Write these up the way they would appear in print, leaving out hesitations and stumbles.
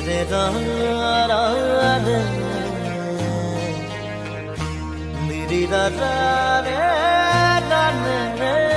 রে রা রা রে নি রা রা রে রা রে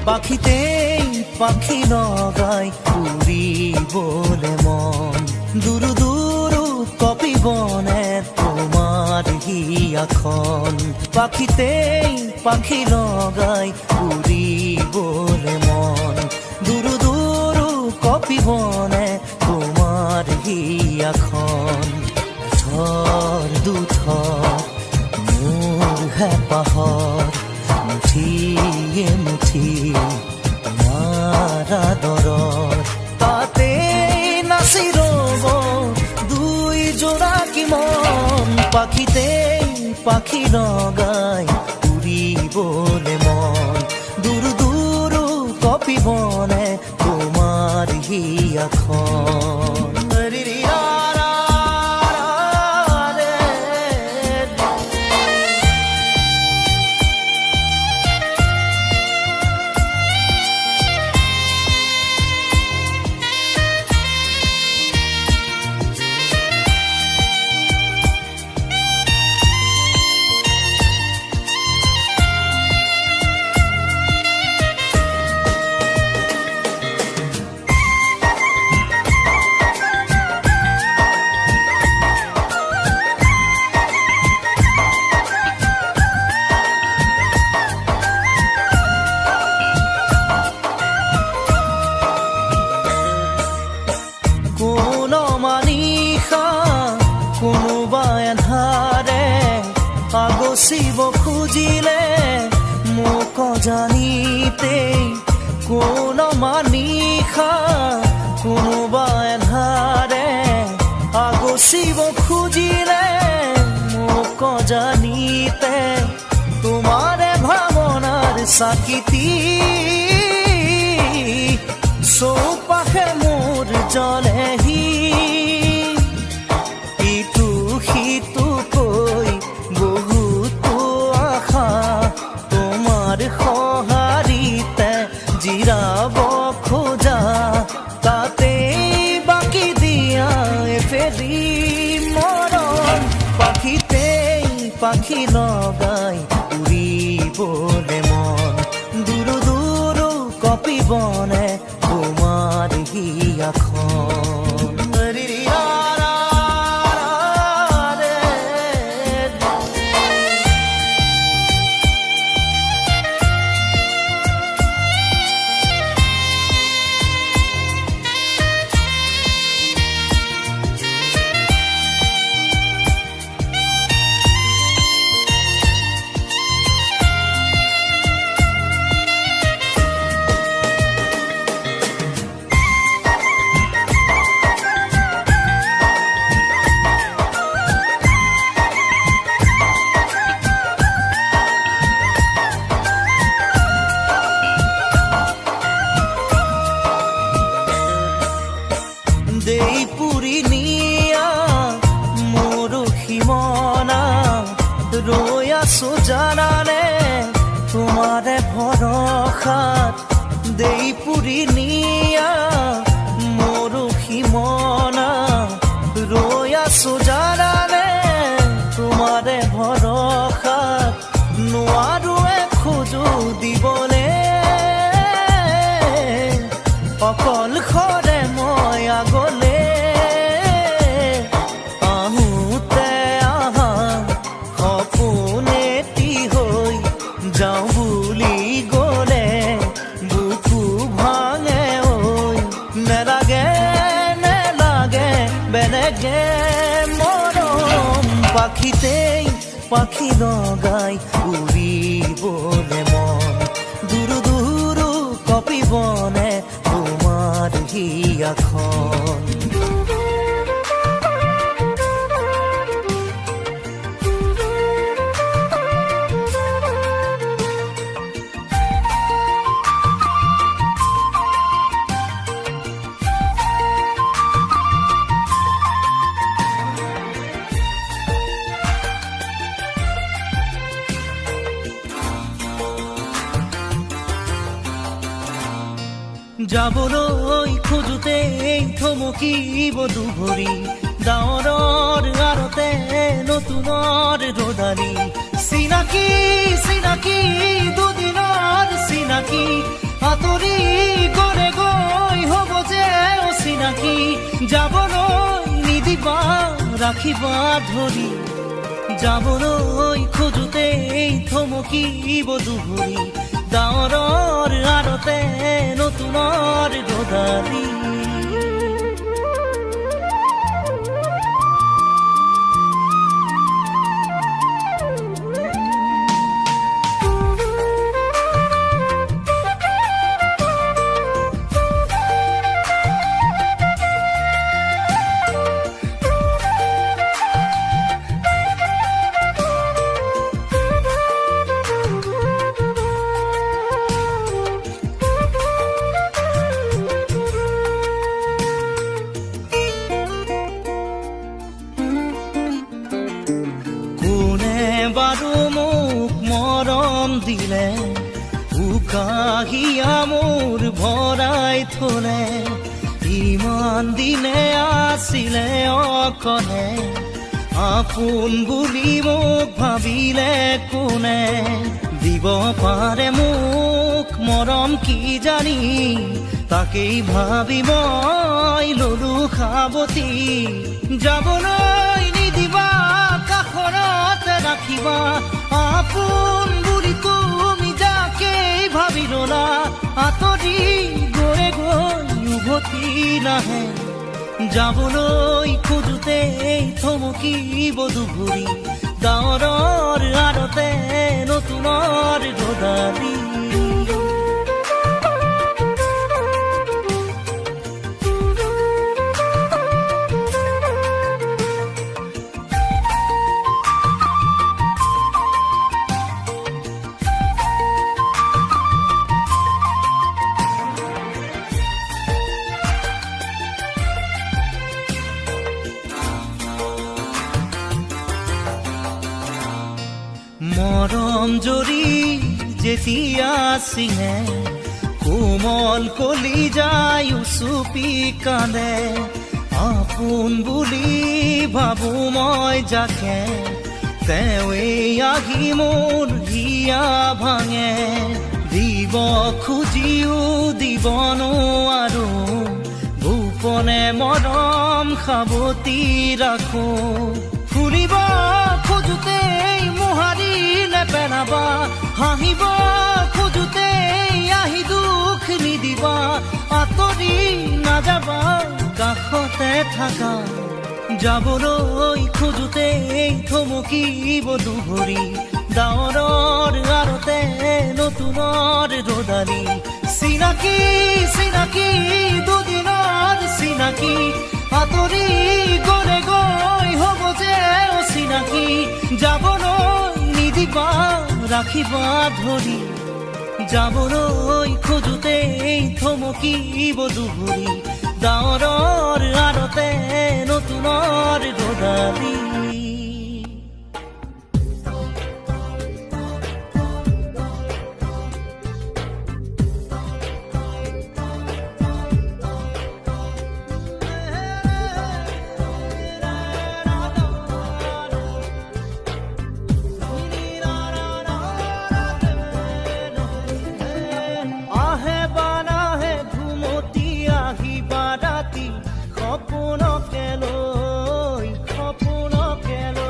পাখিতেই পাখি নগাই উড়ি বলে মন দুরু দুরু কপি বনে তোমার হিয়াখন পাখিতেই পাখি নগাই উড়ি বলে মন দুরু দুরু কপি বনে তোমার হিয়াখন ঝড় দুথর মোর হেপাহর মুঠিয়ে মুঠি তোমার আদৰৰ তাতে নাচি ৰব দুই জোড়া কি মন পাখিতেই পাখি নগাই উৰিবলে মন দূৰ দূৰ কপিবনে তোমাৰ হিয়াখন আগচিব খুজিলে মোক জানিতে কোন মানিষা কোনোবা এন্ধাৰে আগচিব খুজিলে মোক জানিতে তোমাৰে ভাৱনাৰ চাকিতি চৌপাশে মোৰ জ্বলেহি ইটো সিটো কৈ বহুতো আশা তোমাৰ সঁহাৰিতে জিৰাব খোজা তাতেই বাকি দিয়া এফেৰি মৰম পাখিতেই পাখি নগাই উৰিবলে মন দূৰ দূৰ কপিবনে তোমাৰ হিয়াখন দেই পুৰি নিয়া মোৰ সীমনা ৰৈ আছো জানানে তোমাৰে ভৰসাত দেই পুৰি নিয়া মোৰ সীমনা ৰৈ আছো জানানে তোমাৰে ভৰসাত নোৱাৰো খোজো দিবলে অকল খৰে মই আগলে আহোঁতে আহা সপোনেটি হৈ যাওঁ বুলি গ'লে বুকু ভাঙে ঐ নেলাগে নেলাগে বেলেগে মৰম পাখিতেই পাখি নগাই উৰিবলে মন দূৰ দূৰ কপিবনে তোমাৰ হিয়াখন যাবলৈ খোজোতে থমকিব দুভৰি ডাৱৰৰ আৰতে নতুনৰ ৰদালি চিনাকি চিনাকি দুদিনৰ চিনাকি আঁতৰি গলে গৈ হ'ব যে অচিনাকি যাবলৈ নিদিবা ৰাখিবা ধৰি যাবলৈ খোজোতে থমকিব দুভৰি ডাৱৰৰ আৰতে নতুনৰ ৰদালি বাৰু মোক মৰম দিলে উকাহিয়া মোৰ ভৰাই থলে ইমান দিনে আছিলে অকলে আপোন বুলি মোক ভাবিলে কোনে দিব পাৰে মোক মৰম কি জানি তাকেই ভাবি মই ললো সাৱতি যাবলৈ নিদিবা কাষৰতে ৰাখিবা আপোন বুলি তুমি যাকেই ভাবি ললা আঁতৰি গৈ গৈ উভতি নাহে যাবলৈ খোজোতে থমকিব দুভৰি ডাৱৰৰ আৰতে নতুনৰ ৰদালি মৰম জৰি যেতিয়া চিঙে কোমল কলি যায় উচুপি কান্দে আপোন বুলি ভাবো মই যাকে তেৱেই আহি মোৰ হিয়া ভাঙে দিব খুজিও দিব নোৱাৰো গোপনে মৰম সাৱতি ৰাখো ফুৰিব খোজোতে মোহাৰিলে পেলাবা হাঁহিব খোজোতে আহি দুখ নিদিবা আঁতৰি নাযাবা কাষতে থাকা যাবলৈ খোজোতে থমকিব দুভৰি ডাৱৰৰ আৰতে নতুনৰ ৰদালি চিনাকি চিনাকি দুদিনৰ চিনাকি আঁতৰি গলে গৈ হ'ব যে অচিনাকি যাবলৈ নিদিবা ৰাখিবা ধৰি যাবলৈ খোজোতে থমকিব দুভৰি ডাৱৰৰ আৰতে নতুনৰ ৰদালি সপোনকে লৈ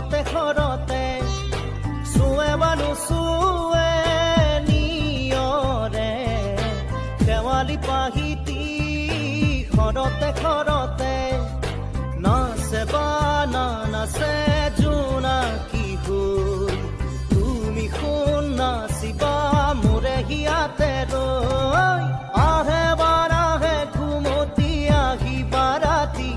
খৰতে খৰতে চুৱে বানু চুৱে নিয়ৰে শেৱালি পাহিতি খৰতে খৰতে নাচে বা নাচে জোনাকী হ'ল তুমি শুন নাচিবা মোৰে হিয়াতে ৰৈ আহে বাৰাহে ঘুমতি আহিবা ৰাতি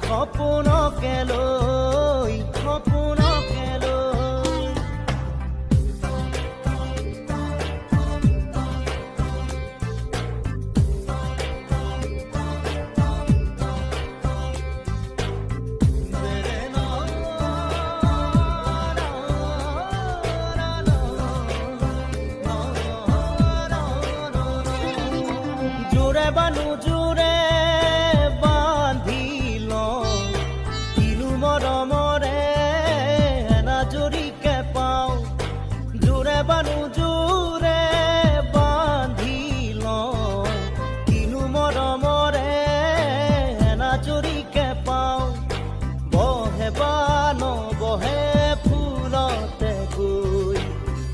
সপোনকে লৈ সপোনকে লৈ জোৰে বানু জোৰে বান্ধি লওঁ কিনো মৰমৰে এনাজৰিকে পাওঁ জোৰে বানু জোৰে বান্ধি লওঁ কিনো মৰমৰে এনাজৰিকে পাওঁ বহে বা নবহে ফুলতে গৈ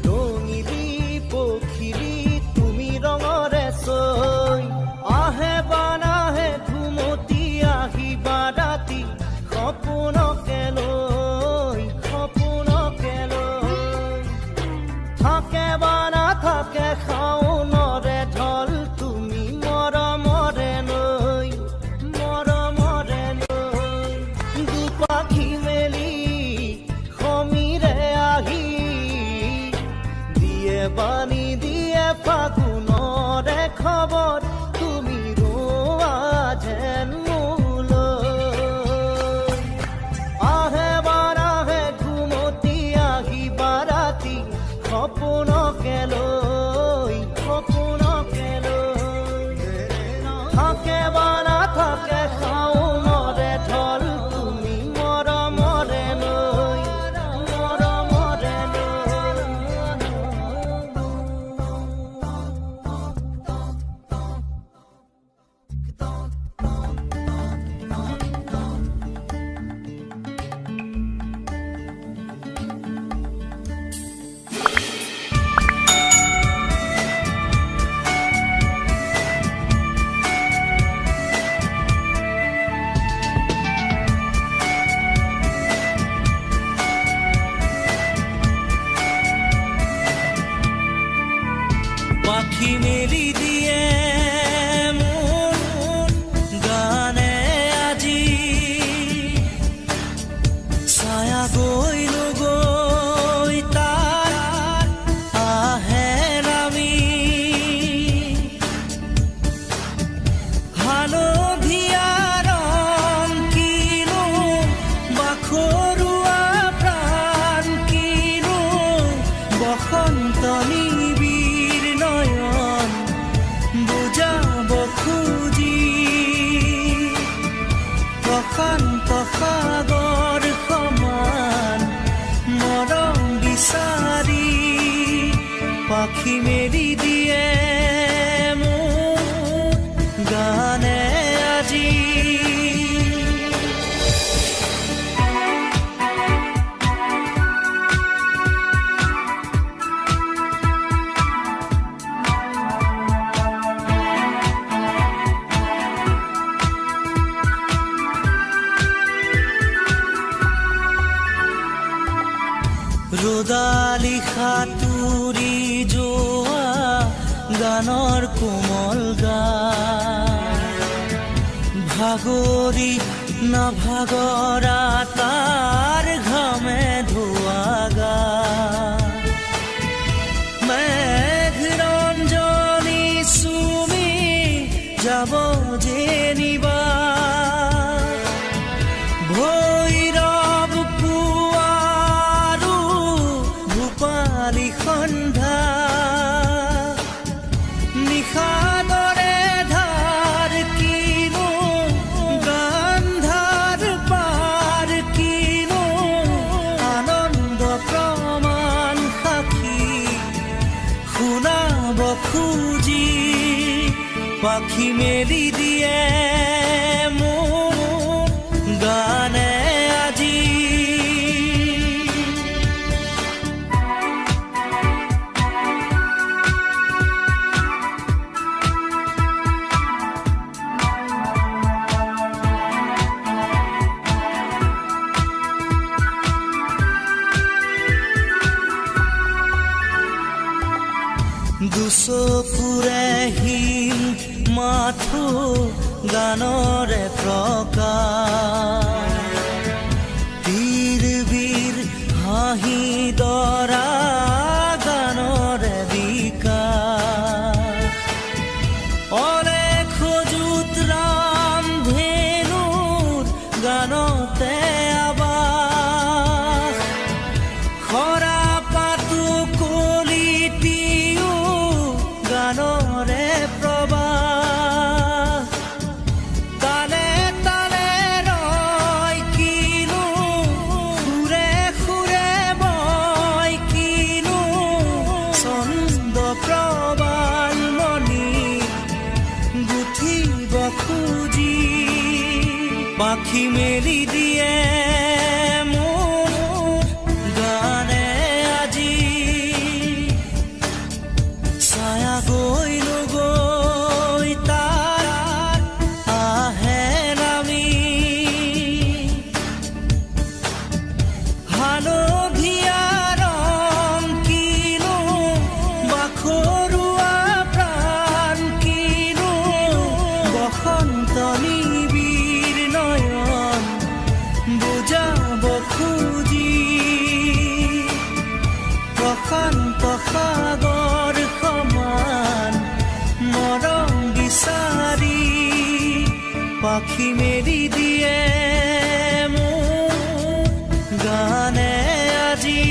ৰঙিলি পখিলি তুমি ৰঙৰে চৈ আহে বা নাহে ঘুমতি আহিবা ৰাতি সপোনকে লৈ সপোনকে লৈ থাকে বা নাথাকে শাওনৰে ঢল তুমি মৰমৰে লৈ দুপাখি মেলি সমীৰে আহি দিয়ে বাণী দিয়ে ফাগুনৰে খবৰ তুমি ৰোৱা যেন মোলৈ আহে বা নাহে ঘুমতি আহিবা ৰাতি সপোনকে লৈ সপোনকে লৈ থাকে বা নাথাকে শাওনৰে ঢল তুমি মৰমৰে লৈ পাখি মেলি দিয়ে মোৰ গানে আজি ছায়া গৈলো গৈ তাৰ আহে নামি হালধীয়া ৰং কিনো বাখৰুৱা প্ৰাণ কিনো বসন্ত নিবিৰ নয়ন বুজাব খুজি প্ৰশান্ত সাগৰ সমান মৰম বিচাৰি পাখি মেলি দিয়ে মোৰ গানে আজি ৰ'দালি সাঁতুৰি যোৱা গানৰ কোমল গান ভাগৰি নাভাগৰা তাৰ ঘামে ধোৱা গান মেঘ ৰঞ্জনী চুমি যাব যেনিবা ভৈৰৱ পুৱাৰো ভূপালী সন্ধ্যা নিশাদৰে ধাৰ কিনো গান্ধাৰ পাৰ কিনো আনন্দ প্ৰমাণ সাক্ষী শুনাব খুজি পাখি মেলি দিয়ে মোৰ গানে আজি দুচকুৰে হিম মাথো গানৰে প্ৰকাশ বীৰ বীৰ হাঁহি দৰা গানৰে বিকাশ অলেখ যুত ৰাম ধেনুৰ গানতে আবাস খৰা পাতো কলিটিও গানৰে প্ৰবাহ তালে তালে ৰয় কিনো সুৰে সুৰে বয় কিনো ছন্দ প্ৰবাল মণি গুঠিব খুজি পাখি মেলি দিয়ে মোৰ গানে আজি ছায়া গৈ নগৈ তাৰ আহে নামি হালধীয়া ৰং কিনো বাখৰুৱা প্ৰাণ কিনো বসন্ত নিবিৰ নয়ন বুজাব খুজি প্ৰশান্ত সাগৰ সমান মৰম বিচাৰি পাখি মেলি দিয়ে মোৰ গানে আজি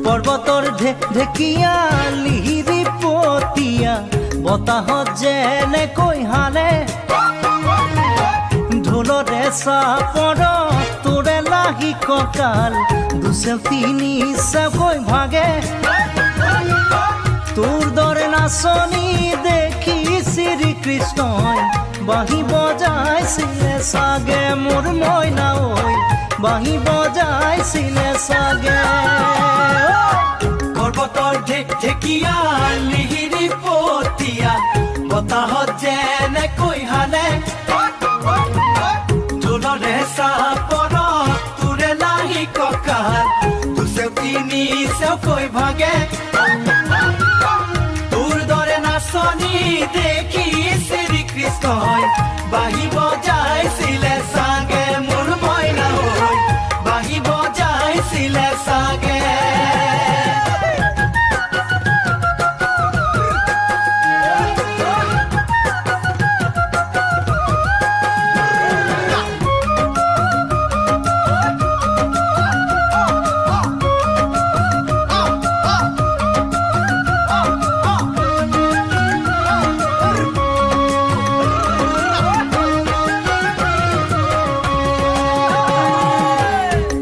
পৰ্বতৰ ঢেকীয়া লিহিৰি পতীয়া বতাহত যেনেকৈ হালে ঢোলৰে চাপৰ তোৰে লাহি কঁকাল দুচেও তিনি চেওকৈ ভাগে তোৰ দৰে নাচনি দেখি শ্ৰীকৃষ্ণই বাঁহী বজাইছিলে চাগে মোৰ মইনা ঐ বাঁহী বজাইছিলে চাগে পৰ্বতৰ ঢেকীয়া লিহিৰি পতীয়া বতাহত যেনেকৈ হালে ঢোলৰে চাপৰ তোৰে লাহি কঁকাল দুচেও তিনি চেওকৈ ভাগে তোৰ দৰে নাচনি দেখি শ্ৰীকৃষ্ণই বাঁহী বজাইছিলে চাগে মোৰ মইনা ঐ বাঁহী বজাইছিলে চাগে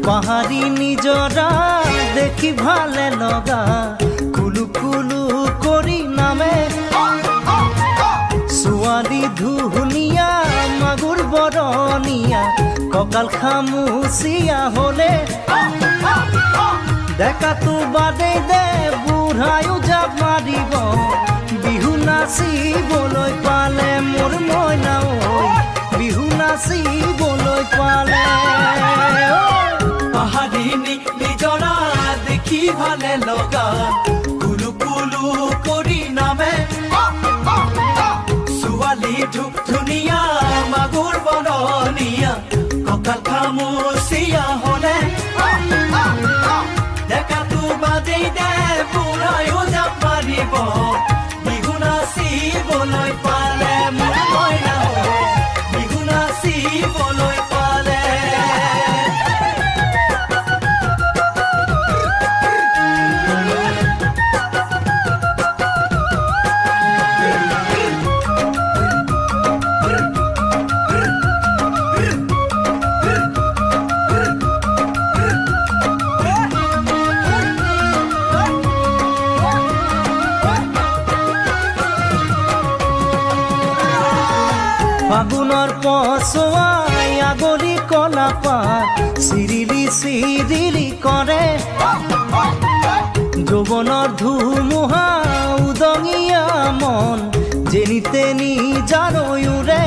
পাহাৰী নিজৰা দেখি ভালে লগা কুলু কুলু কৰি নামে ছোৱালী ধুনীয়া মাগুৰ বৰণীয়া কঁকাল খামুচিয়া হলে ডেকাটো বাদেই দে বুঢ়ায়ো জাপ মাৰিব বিহু নাচিবলৈ পালে মোৰ মইনা ঐ বিহু নাচিবলৈ পালে পাহাৰী নিজৰা দেখি ভালে লগা কুলু কুলু কৰি নামে ছোৱালী ধুনীয়া মাগুৰ বৰণীয়া কঁকাল খামুচিয়া হলে ডেকাটো বাদেই দে বুঢ়ায়ো জাপ মাৰিব বিহু নাচিবলৈ পালে মোৰ মইনা বিহু নাচিবলৈ পালে পচোৱাই আগলি কলা পাত চিৰিলি কৰে যৌৱনৰ ধুমুহা উদঙিয়া মন যেনি তেনি জানৈ উৰে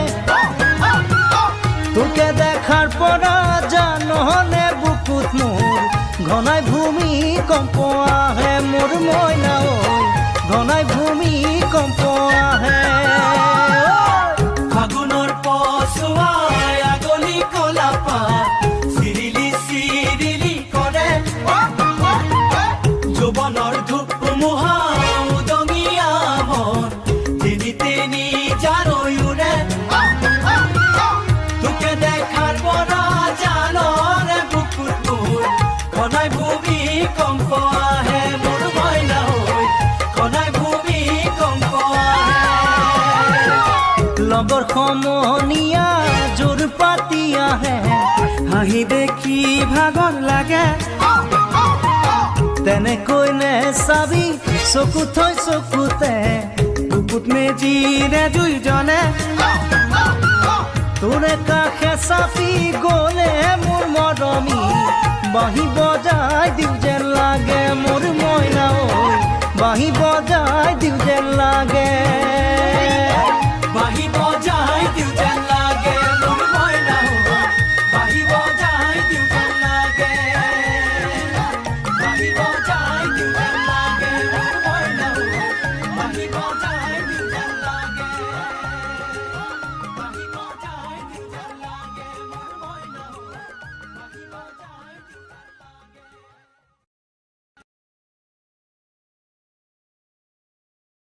তোকে দেখাৰ পৰা জাননে বুকুত মোৰ ঘনাই ভূমিকম্প আহে মোৰ মইনা ঐ ঘনাই ভূমিকম্প আহে ফাগুনৰ পচোৱাই আগলি কলা পাত চিৰিলি কৰে যৌৱনৰ ধুমুহা উদঙিয়া মন যেনি তেনি জানৈ উৰে তোকে দেখাৰ পৰা জাননে বুকুত মোৰ ঘনাই ভূমিকম্প আহে মোৰ মইনা ঐ ঘনাই ভূমিকম্প আহে লগৰ সমনীয়া জোৰ পাতি আহে হাঁহি দেখি ভাগৰ লাগে তেনেকৈ নেচাবি চকু থৈ চকুতে বুকুত মেজিৰে দুইজনে তোৰে কাষে চাপি গ'লে মোৰ মৰমী বাঁহী বজাই দিওঁ যেন লাগে